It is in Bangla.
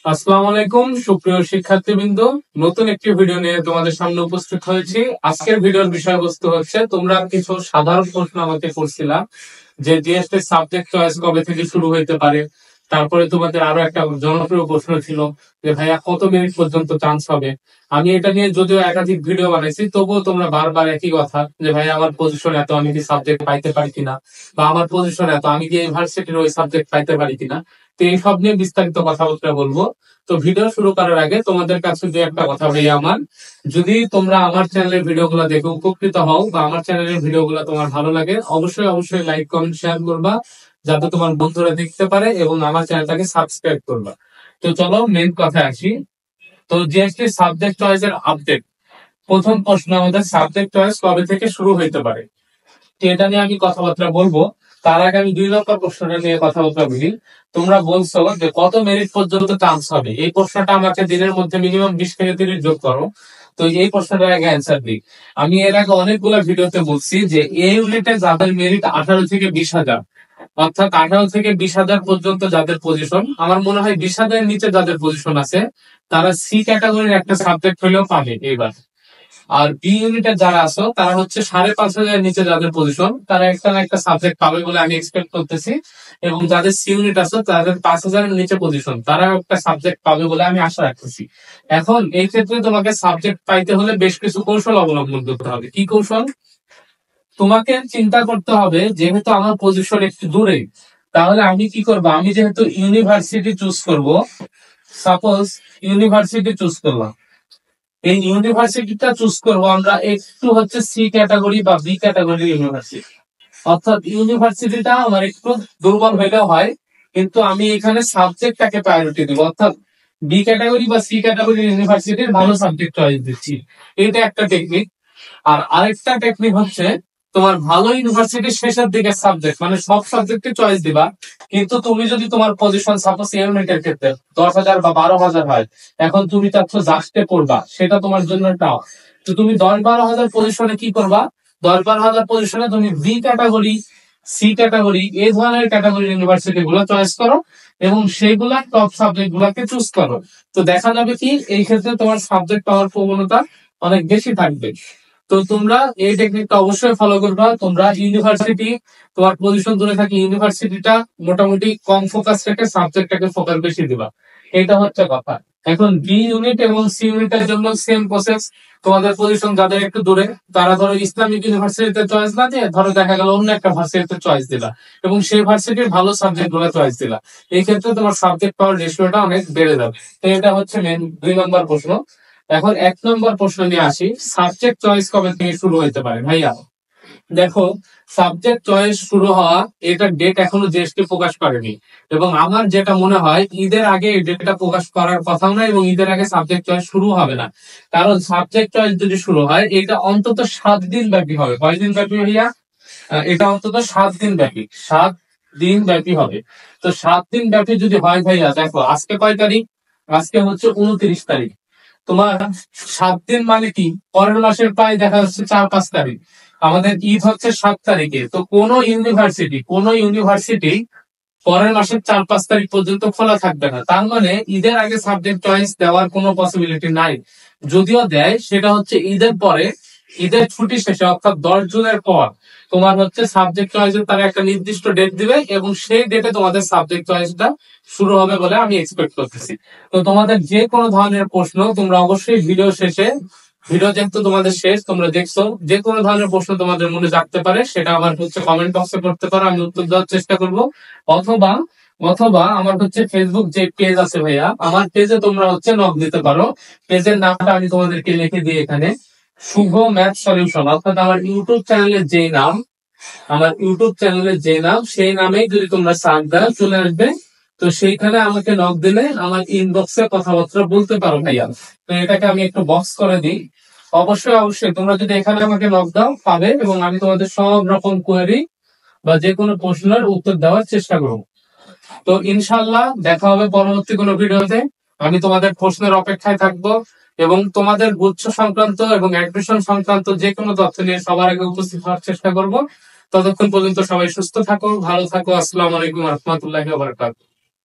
আসসালামু আলাইকুম সুপ্রিয় শিক্ষার্থীবৃন্দ, নতুন একটি ভিডিও নিয়ে তোমাদের সামনে উপস্থিত হয়েছি। আজকের ভিডিওর বিষয়বস্তু হচ্ছে, তোমরা কিছু সাধারণ প্রশ্ন আমাকে করছিলা যে জিএসটি সাবজেক্ট চয়েস কবে থেকে শুরু হইতে পারে। তারপরে তোমাদের আরো একটা জনপ্রিয় প্রশ্ন ছিল যে ভাইয়া কত মিনিট পর্যন্ত চান্স হবে। আমি এটা নিয়ে যদিও একাধিক ভিডিও বানাইছি, তবুও তোমরা বারবার একই কথা যে ভাইয়া আমার পজিশন এত, আমি কি সাবজেক্ট পাইতে পারি কিনা, বা আমার পজিশন এত, আমি কি ইউনিভার্সিটির ওই সাবজেক্ট পাইতে পারি কিনা। তো এই সব নিয়ে বিস্তারিত কথাবার্তা বলবো। তো ভিডিও শুরু করার আগে তোমাদের কাছে যে একটা কথা ভাই আমার, যদি তোমরা আমার চ্যানেলের ভিডিও গুলা দেখে উপকৃত হও বা আমার চ্যানেলের ভিডিও গুলা তোমার ভালো লাগে, অবশ্যই অবশ্যই লাইক কমেন্ট শেয়ার করবা, যাতে তোমার বন্ধুরা দেখতে পারে, এবং আমার চ্যানেলটাকে সাবস্ক্রাইব করবা। তো চলো মেন কথায় আসি। তো জিএসটি সাবজেক্ট চয়েস এর আপডেট, প্রথম প্রশ্ন আমাদের, সাবজেক্ট চয়েস কবে থেকে শুরু হইতে পারে। তো এটা নিয়ে আমি কথাবার্তা বলবো। তার আগে আমি 2 নম্বর প্রশ্নটা নিয়ে কথাবার্তা বলি। তোমরা বলছো যে কত মেরিট পর্যন্ত চান্স হবে, এই প্রশ্নটা আমাকে দিনের মধ্যে মিনিমাম 20 থেকে 30 যোগ করো। তো এই প্রশ্নটার আগে অ্যান্সার দিই। আমি এর আগে অনেকগুলো ভিডিওতে বলছি যে এই ইউনিটে যাদের মেরিট 18 থেকে 20 হাজার, অর্থাৎ 18 থেকে 20 হাজার পর্যন্ত যাদের পজিশন, আমার মনে হয় 20 হাজারের নিচে যাদের পজিশন আছে, তারা সি ক্যাটাগরির একটা সাবজেক্ট হলেও পাবে এবার। আর বি ইউনিটের যারা আছো তারা হচ্ছে 5,500 নিচে যাদের পজিশন, তারা একটা না একটা সাবজেক্ট পাবে বলে আমি এক্সপেক্ট করতেছি। এবং যাদের সি ইউনিট আছে তাদের 5,000 নিচে পজিশন, তারা একটা সাবজেক্ট পাবে বলে আমি আশা রাখতেছি। এখন এই ক্ষেত্রে তোমাকে সাবজেক্ট পাইতে হলে বেশ কিছু কৌশল অবলম্বন করতে হবে। কি কৌশল? তোমাকে চিন্তা করতে হবে, যেহেতু আমার পজিশন একটু দূরে, তাহলে আমি কি করবো, আমি যেহেতু ইউনিভার্সিটি চুজ করব, সাপোজ ইউনিভার্সিটি চুজ করলাম, এই ইউনিভার্সিটিটা চুজ করবো আমরা একটু হচ্ছে সি ক্যাটাগরি বা বি ক্যাটাগরি ইউনিভার্সিটি, অর্থাৎ ইউনিভার্সিটিটা আমার একটু দুর্বল হইলেও হয়, কিন্তু আমি এখানে সাবজেক্টটাকে প্রায়োরিটি দিব, অর্থাৎ বি ক্যাটাগরি বা সি ক্যাটাগরি ইউনিভার্সিটির ভালো সাবজেক্ট চয়েস দিচ্ছি। এটা একটা টেকনিক। আর আরেকটা টেকনিক হচ্ছে, তোমার ভালো ইউনিভার্সিটির শেষের দিকে সাবজেক্ট, মানে সব সাবজেক্টে চয়েস দিবা, কিন্তু তুমি যদি তোমার পজিশন সাপোজ ইউনিটের ক্ষেত্রে 10,000 বা 12,000 হয়, এখন তুমি চাচ্ছ জাস্টে পড়বা, সেটা তোমার জন্য টাও। তো তুমি 10-12 হাজার পজিশনে কি করবা, 10-12 হাজার পজিশনে তুমি বি ক্যাটাগরি, সি ক্যাটাগরি, এই ধরনের ক্যাটাগরি ইউনিভার্সিটি গুলো চয়েস করো, এবং সেইগুলা টপ সাবজেক্ট গুলাকে চুজ করো। তো দেখা যাবে কি এই ক্ষেত্রে তোমার সাবজেক্ট পাওয়ার প্রবণতা অনেক বেশি থাকবে। তো তোমরা এই টেকনিকটা অবশ্যই ফলো করবা। তোমরা ইউনিভার্সিটি, তোমার পজিশন দূরে থাকে, ইউনিভার্সিটিটা মোটামুটি কম ফোকাস রেখে সাবজেক্টটাকে ফোকাস বেশি দিবা। এটা হচ্ছে কথা। এখন বি ইউনিট এবং সি ইউনিটের জন্য সেম প্রসেস। তোমাদের পজিশন যাদের একটু দূরে, তারা ধরো ইসলামিক ইউনিভার্সিটিতে চয়েস না দিয়ে ধরো দেখা গেল অন্য একটা ভার্সিটিতে চয়েস দিলা, এবং সেই ভার্সিটির ভালো সাবজেক্ট গুলো চয়েস দিলা। এই ক্ষেত্রে তোমার সাবজেক্ট পাওয়ার রেশিওটা অনেক বেড়ে যাবে। তো এটা হচ্ছে মেন 2 নম্বর প্রশ্ন। এখন 1 নম্বর প্রশ্ন নিয়ে আসি, সাবজেক্ট চয়েস কবে থেকে শুরু হতে পারে ভাইয়া। দেখো, সাবজেক্ট চয়েস শুরু হওয়া, এটা ডেট এখনো জিএসটি প্রকাশ করেনি, এবং আমার যেটা মনে হয় ঈদের আগে এই ডেটটা প্রকাশ করার কথাও না, এবং ঈদের আগে সাবজেক্ট চয়েস শুরু হবে না। কারণ সাবজেক্ট চয়েস যদি শুরু হয়, এটা অন্তত 7 দিন ব্যাপী হবে। কয়দিন ব্যাপী ভাইয়া? এটা অন্তত 7 দিন ব্যাপী, 7 দিন ব্যাপী হবে। তো 7 দিন ব্যাপী যদি হয় ভাইয়া, দেখো আজকে কয় তারিখ, আজকে হচ্ছে 29 তারিখ। তোমার 7 দিন মানে কি, পরের মাসের প্রায় দেখা যাচ্ছে 4-5 তারিখ। আমাদের ঈদ হচ্ছে 7 তারিখে। তো কোন ইউনিভার্সিটি পরের মাসের 4-5 তারিখ পর্যন্ত খোলা থাকবে না। তার মানে ঈদের আগে সাবজেক্ট চয়েস দেওয়ার কোনো পসিবিলিটি নাই। যদিও দেয়, সেটা হচ্ছে ঈদের পরে, ঈদের ছুটি শেষে, অর্থাৎ 10 জুনের পর তোমার হচ্ছে সাবজেক্ট চয়েসের তারা একটা নির্দিষ্ট ডেট দিবে, এবং সেই ডেটে তোমাদের সাবজেক্ট চয়েসটা শুরু হবে বলে আমি এক্সপেক্ট করতেছি। তো তোমাদের যে কোনো ধরনের প্রশ্ন তোমরা অবশ্যই ভিডিও শেষে, ভিডিও যেহেতু তোমাদের শেষ, তোমরা দেখছো, যে কোনো ধরনের প্রশ্ন তোমাদের মনে জাগতে পারে, সেটা আমার হচ্ছে কমেন্ট বক্সে করতে পারো, আমি উত্তর দেওয়ার চেষ্টা করব। অথবা অথবা আমার হচ্ছে ফেসবুক যে পেজ আছে ভাইয়া, আমার পেজে তোমরা হচ্ছে নক দিতে পারো। পেজের নামটা আমি তোমাদেরকে লিখে দিই এখানে, শুভ ম্যাথ সলিউশন, অর্থাৎ আমার ইউটিউব চ্যানেলের যে নাম, সেই নামেই যদি তোমরা সার্চ দাও চলে আসবে। তো সেইখানে আমাকে নক দিলে আমার ইনবক্সে কথাবার্তা বলতে পারো ভাইয়া। তো এটাকে আমি একটু বক্স করে দিই। অবশ্যই অবশ্যই তোমরা যদি এখানে আমাকে নক দাও পাবে, এবং আমি তোমাদের সব রকম কোয়েরি বা যে কোনো প্রশ্নের উত্তর দেওয়ার চেষ্টা করবো। তো ইনশাল্লাহ দেখা হবে পরবর্তী কোনো ভিডিওতে। আমি তোমাদের প্রশ্নের অপেক্ষায় থাকবো, এবং তোমাদের গুচ্ছ সংক্রান্ত এবং অ্যাডমিশন সংক্রান্ত যে কোনো তথ্য নিয়ে সবার আগে উপস্থিত হওয়ার চেষ্টা করব। ততক্ষণ পর্যন্ত সবাই সুস্থ থাকো, ভালো থাকো। আসসালামু আলাইকুম রহমতুল্লাহি ওয়া বারাকাতুহু।